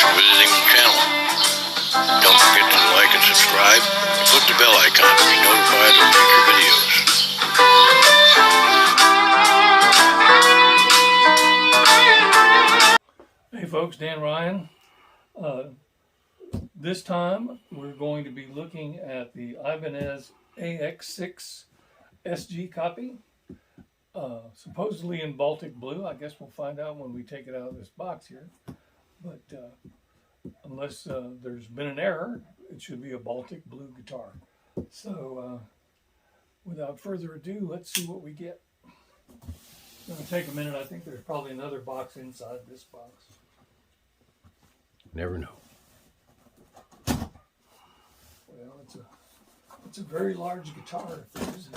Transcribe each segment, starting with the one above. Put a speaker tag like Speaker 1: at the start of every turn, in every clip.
Speaker 1: for visiting the channel. Don't forget to like and subscribe and click the bell icon to be notified of future videos.
Speaker 2: Hey folks, Dan Ryan. This time we're going to be looking at the Ibanez AX6 SG copy, supposedly in Baltic blue. I guess we'll find out when we take it out of this box here. But unless there's been an error, it should be a Baltic blue guitar. So without further ado, let's see what we get. It's going to take a minute. I think there's probably another box inside this box.
Speaker 1: Never know.
Speaker 2: Well, it's a very large guitar, if it isn't.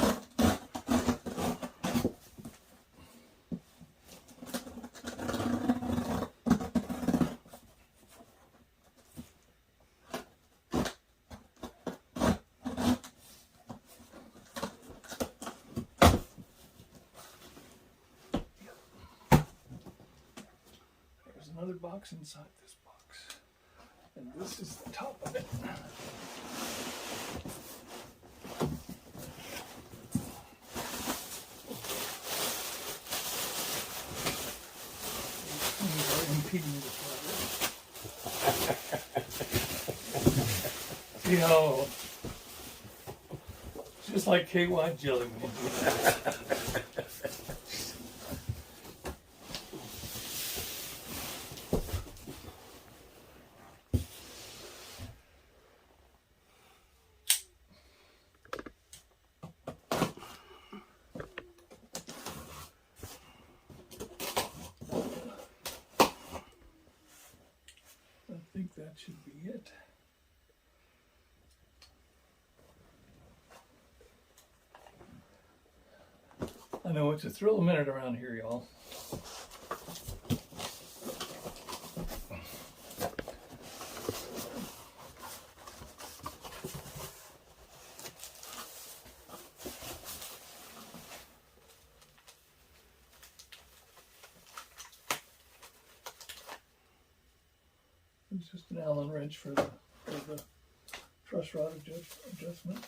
Speaker 2: There's another box inside this box, and this is the top of it. See how it's just like KY jelly. I think that should be it. I know it's a thrill a minute around here, y'all. It's just an Allen wrench for the truss rod adjustment.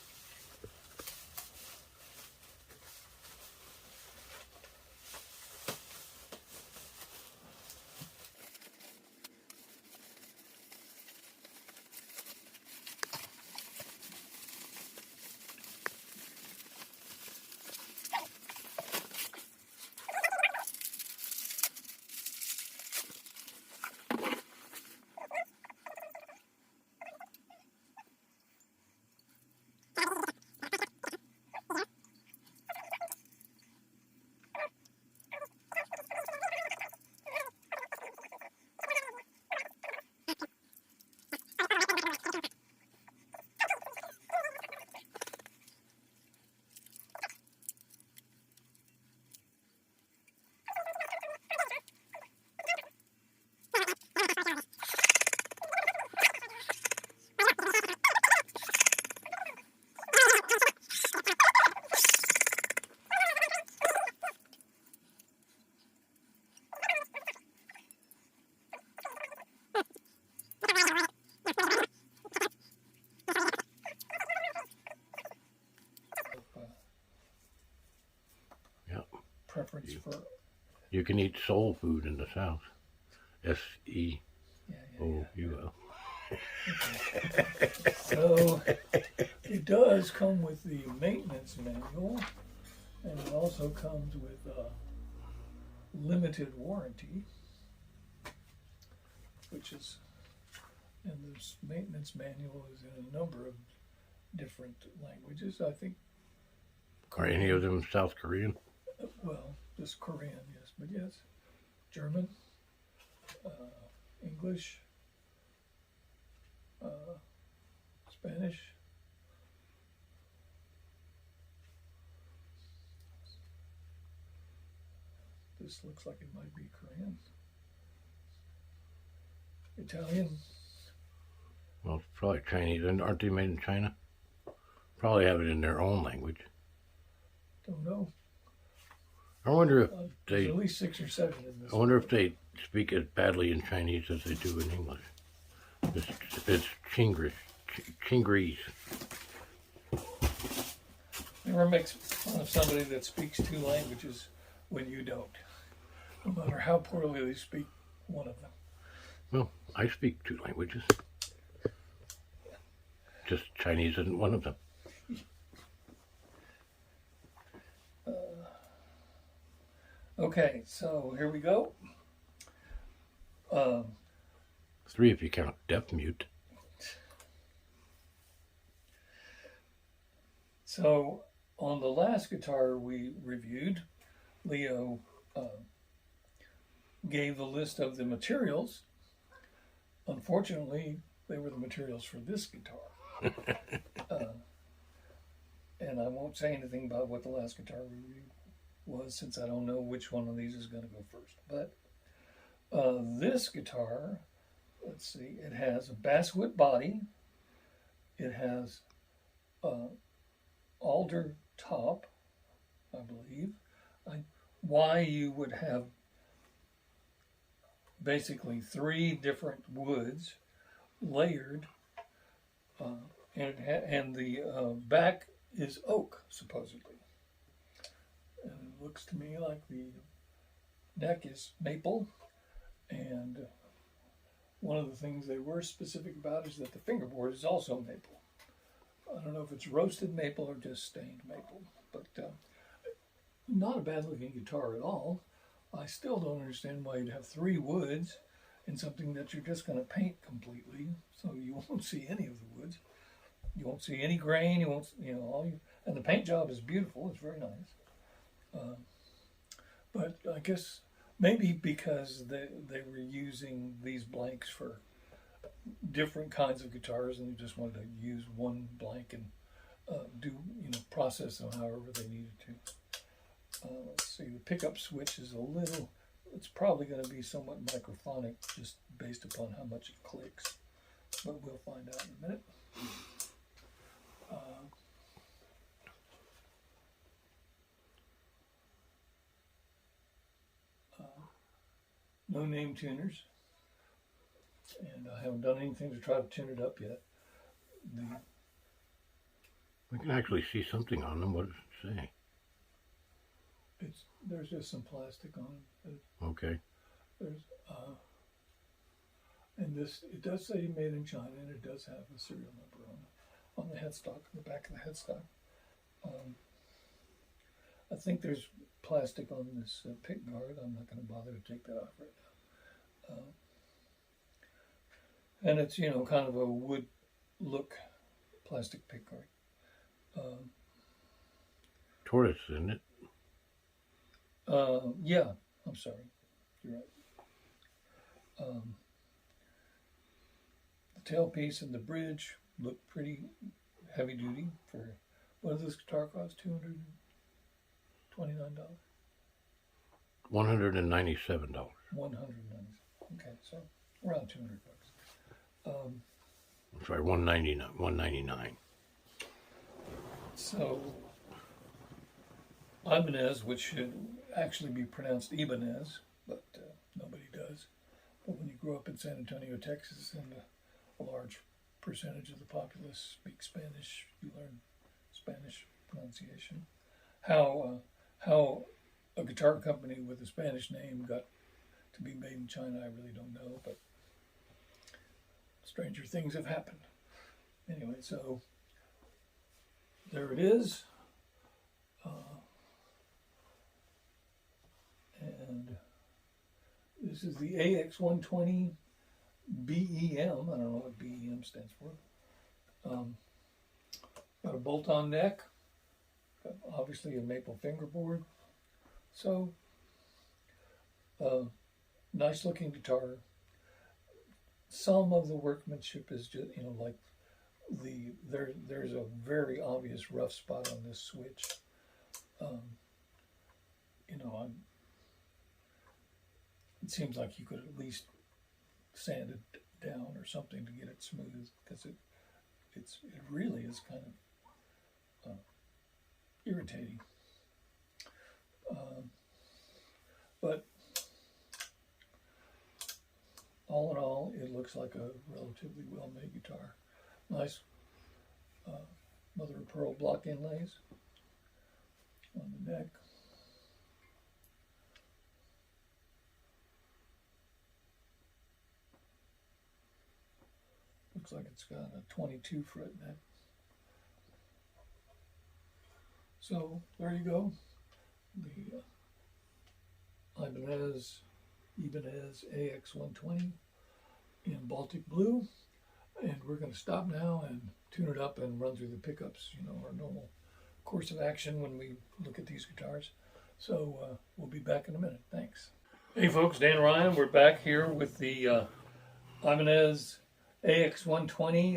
Speaker 2: Preference for
Speaker 1: You can eat soul food in the South. SEOUL.
Speaker 2: So it does come with the maintenance manual, and it also comes with a limited warranty, which is, and this maintenance manual is in a number of different languages. I think.
Speaker 1: Are any of them South Korean?
Speaker 2: Well, just Korean, yes, but yes, German, English, Spanish. This looks like it might be Korean. Italian.
Speaker 1: Well, it's probably Chinese. Aren't they made in China? Probably have it in their own language.
Speaker 2: Don't know.
Speaker 1: I wonder if
Speaker 2: there's at least 6 or 7 in this.
Speaker 1: I wonder if they speak as badly in Chinese as they do in English. It's Chingris.
Speaker 2: Never makes fun of somebody that speaks two languages when you don't, no matter how poorly they speak one of them.
Speaker 1: Well, I speak 2 languages. Just Chinese isn't one of them.
Speaker 2: Okay, so here we go.
Speaker 1: 3 if you count deaf mute.
Speaker 2: So on the last guitar we reviewed, Leo gave the list of the materials. Unfortunately, they were the materials for this guitar. And I won't say anything about what the last guitar review was, since I don't know which one of these is going to go first. But this guitar, let's see, it has a basswood body. It has alder top, I believe. Why you would have basically 3 different woods layered, and the back is oak, supposedly. And it looks to me like the neck is maple, and one of the things they were specific about is that the fingerboard is also maple. I don't know if it's roasted maple or just stained maple, but not a bad looking guitar at all. I still don't understand why you'd have 3 woods in something that you're just going to paint completely, so you won't see any of the woods. You won't see any grain. You won't, and the paint job is beautiful. It's very nice. But I guess maybe because they were using these blanks for different kinds of guitars, and they just wanted to use one blank and process them however they needed to. Let's see, the pickup switch is it's probably going to be somewhat microphonic just based upon how much it clicks, but we'll find out in a minute. No name tuners, and I haven't done anything to try to tune it up yet.
Speaker 1: We can actually see something on them. What does it say?
Speaker 2: There's just some plastic on it.
Speaker 1: Okay.
Speaker 2: There's and it does say made in China, and it does have a serial number on the headstock, the back of the headstock. I think there's plastic on this pick guard. I'm not going to bother to take that off right now. And it's kind of a wood look plastic pick guard.
Speaker 1: Tortoise, isn't it?
Speaker 2: Yeah, I'm sorry, you're right. The tailpiece and the bridge look pretty heavy duty for what does this guitar cost? $229.
Speaker 1: $197.
Speaker 2: $190. Okay, so around $200.
Speaker 1: Sorry, $199.
Speaker 2: So Ibanez, which should actually be pronounced Ibanez, but nobody does. But when you grow up in San Antonio, Texas, and a large percentage of the populace speak Spanish, you learn Spanish pronunciation. How a guitar company with a Spanish name got to be made in China, I really don't know, but stranger things have happened. Anyway, so there it is. And this is the AX120 BEM. I don't know what BEM stands for. Got a bolt-on neck. Got obviously a maple fingerboard. So, nice looking guitar. Some of the workmanship is just, like there's a very obvious rough spot on this switch. It seems like you could at least sand it down or something to get it smooth, because it really is kind of irritating. But all in all, it looks like a relatively well-made guitar. Nice mother of pearl block inlays on the neck. Looks like it's got a 22 fret neck. So there you go. The Ibanez AX 120 in Baltic blue. And we're going to stop now and tune it up and run through the pickups, you know, our normal course of action when we look at these guitars. So we'll be back in a minute. Thanks. Hey folks, Dan Ryan. We're back here with the Ibanez AX 120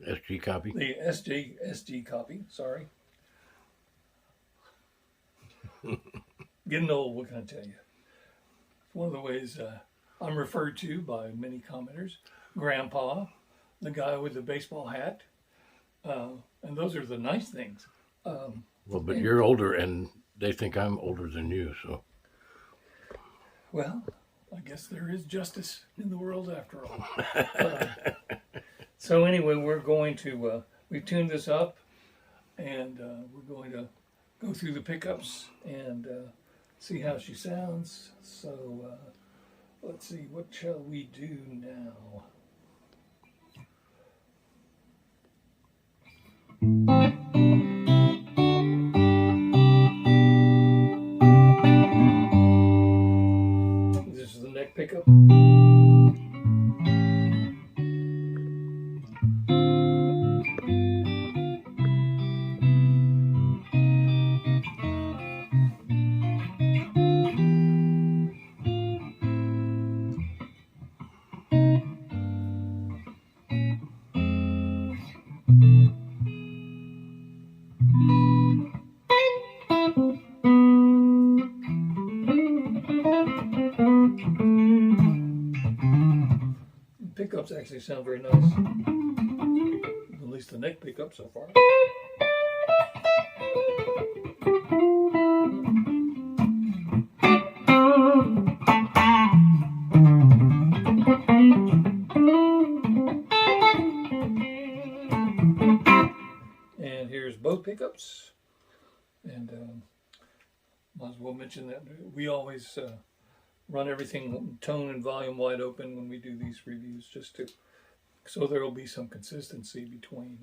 Speaker 1: SG copy.
Speaker 2: The SG copy, sorry. Getting old, what can I tell you? It's one of the ways I'm referred to by many commenters. Grandpa, the guy with the baseball hat. And those are the nice things.
Speaker 1: Well, but you're older, and they think I'm older than you, so.
Speaker 2: Well, I guess there is justice in the world after all. So anyway, we're going to, we've tuned this up, and we're going to go through the pickups and see how she sounds. So let's see, what shall we do now? This is the neck pickup. Pickups actually sound very nice. At least the neck pickup so far. And here's both pickups. And might as well mention that we always run everything tone and volume wide open when we do these reviews, just to, so there will be some consistency between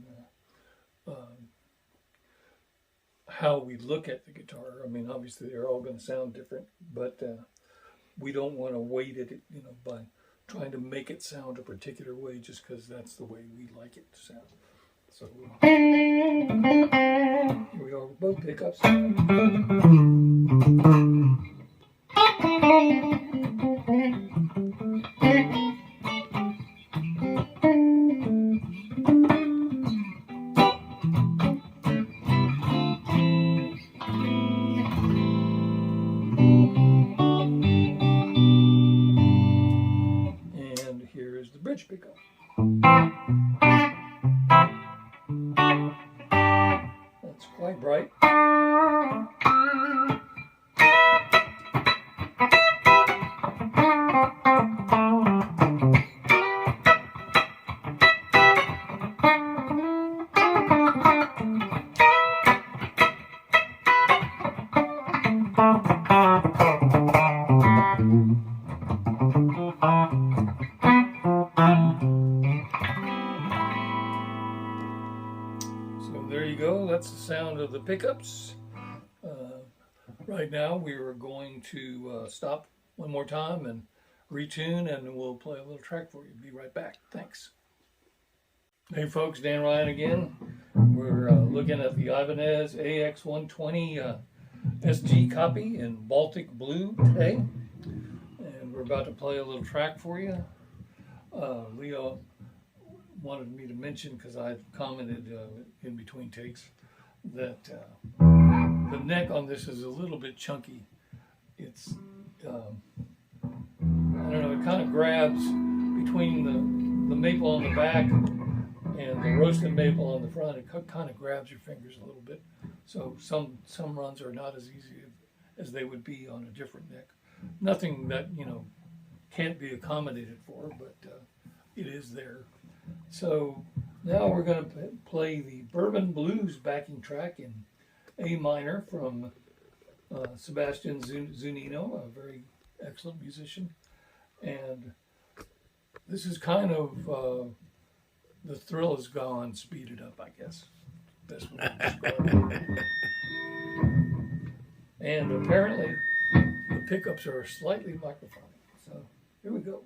Speaker 2: how we look at the guitar. I mean, obviously they're all going to sound different, but we don't want to weight it, you know, by trying to make it sound a particular way just because that's the way we like it to sound. So here we are with both pickups. And here is the bridge pickup. That's quite bright. So there you go, that's the sound of the pickups. Right now we are going to stop one more time and retune, and we'll play a little track for you. Be right back. Thanks. Hey folks, Dan Ryan again. We're looking at the Ibanez AX 120 SG copy in Baltic blue today. And we're about to play a little track for you. Leo wanted me to mention, because I commented in between takes, that the neck on this is a little bit chunky. It's, I don't know, it kind of grabs between the maple on the back and the roasted maple on the front. It kind of grabs your fingers a little bit. So some runs are not as easy as they would be on a different neck. Nothing that, you know, can't be accommodated for, but it is there. So now we're going to play the Bourbon Blues backing track in A minor from Sebastian Zunino, a very excellent musician. And this is kind of the thrill is gone, speeded up, I guess. Best way to describe it. And apparently the pickups are slightly microphonic. So here we go.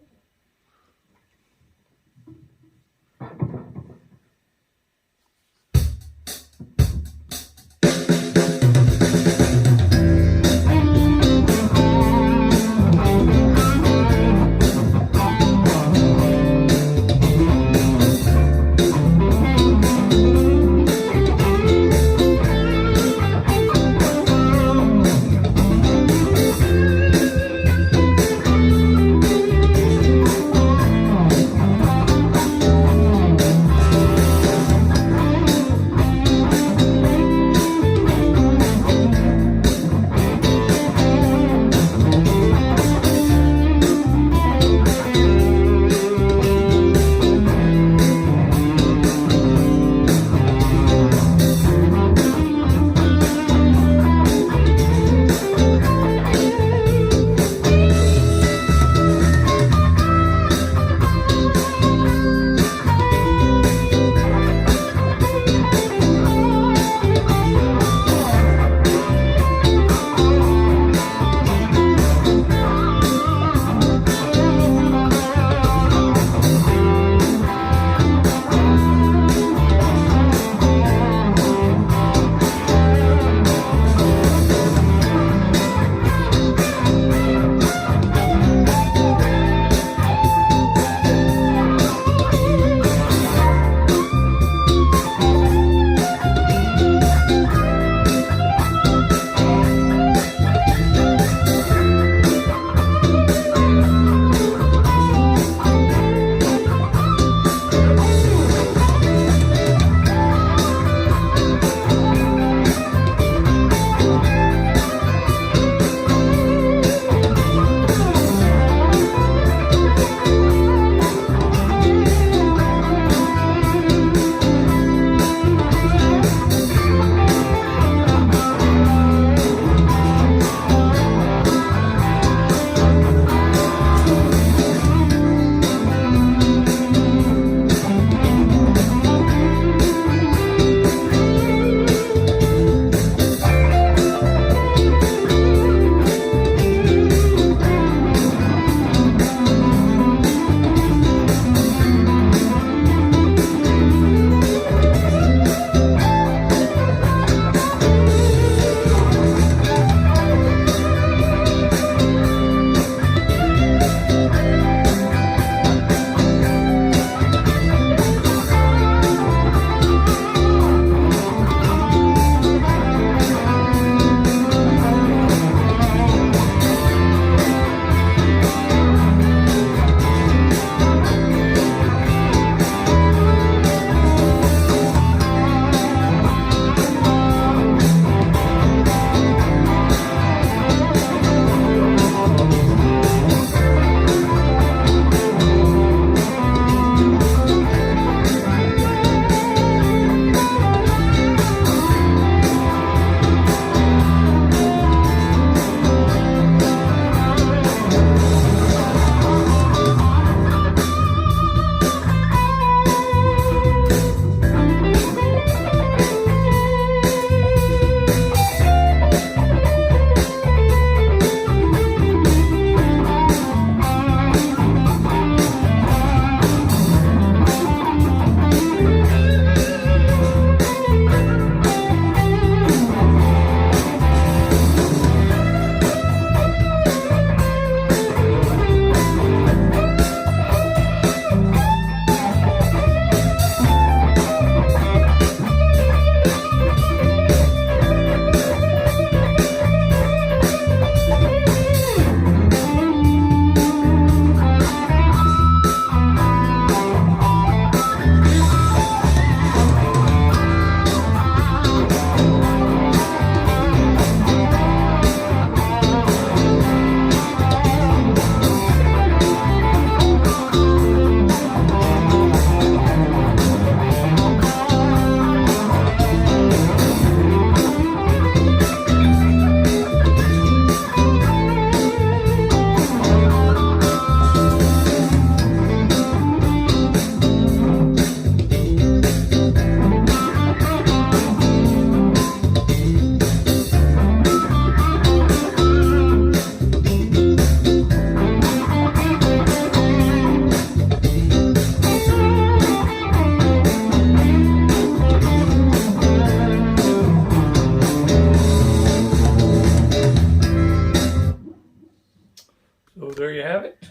Speaker 2: So there you have it.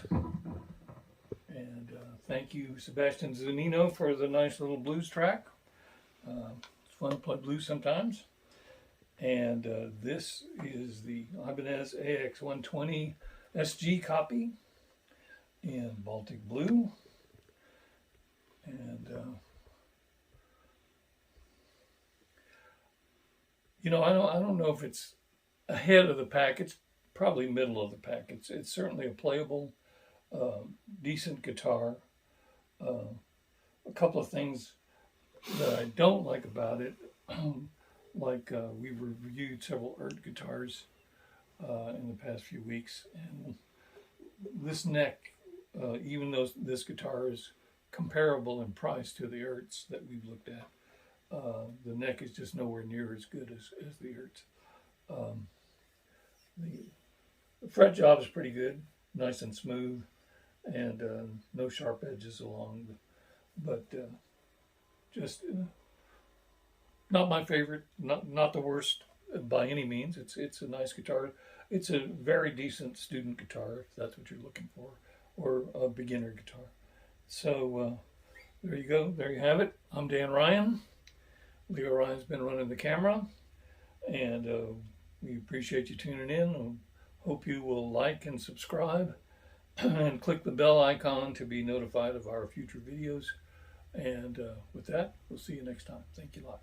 Speaker 2: And thank you, Sebastian Zanino, for the nice little blues track. It's fun to play blues sometimes. And this is the Ibanez AX 120 SG copy in Baltic Blue. And you know, I don't know if it's ahead of the pack. It's probably middle of the pack. It's certainly a playable, decent guitar. A couple of things that I don't like about it, like we reviewed several guitars in the past few weeks, and this neck, even though this guitar is comparable in price to the Ertz that we've looked at, the neck is just nowhere near as good as the Ertz. The fret job is pretty good, nice and smooth, and no sharp edges along, but just not my favorite, not the worst by any means. It's a nice guitar. It's a very decent student guitar, if that's what you're looking for, or a beginner guitar. So there you go. There you have it. I'm Dan Ryan. Leo Ryan's been running the camera, and we appreciate you tuning in. Hope you will like and subscribe and click the bell icon to be notified of our future videos. And with that, we'll see you next time. Thank you a lot.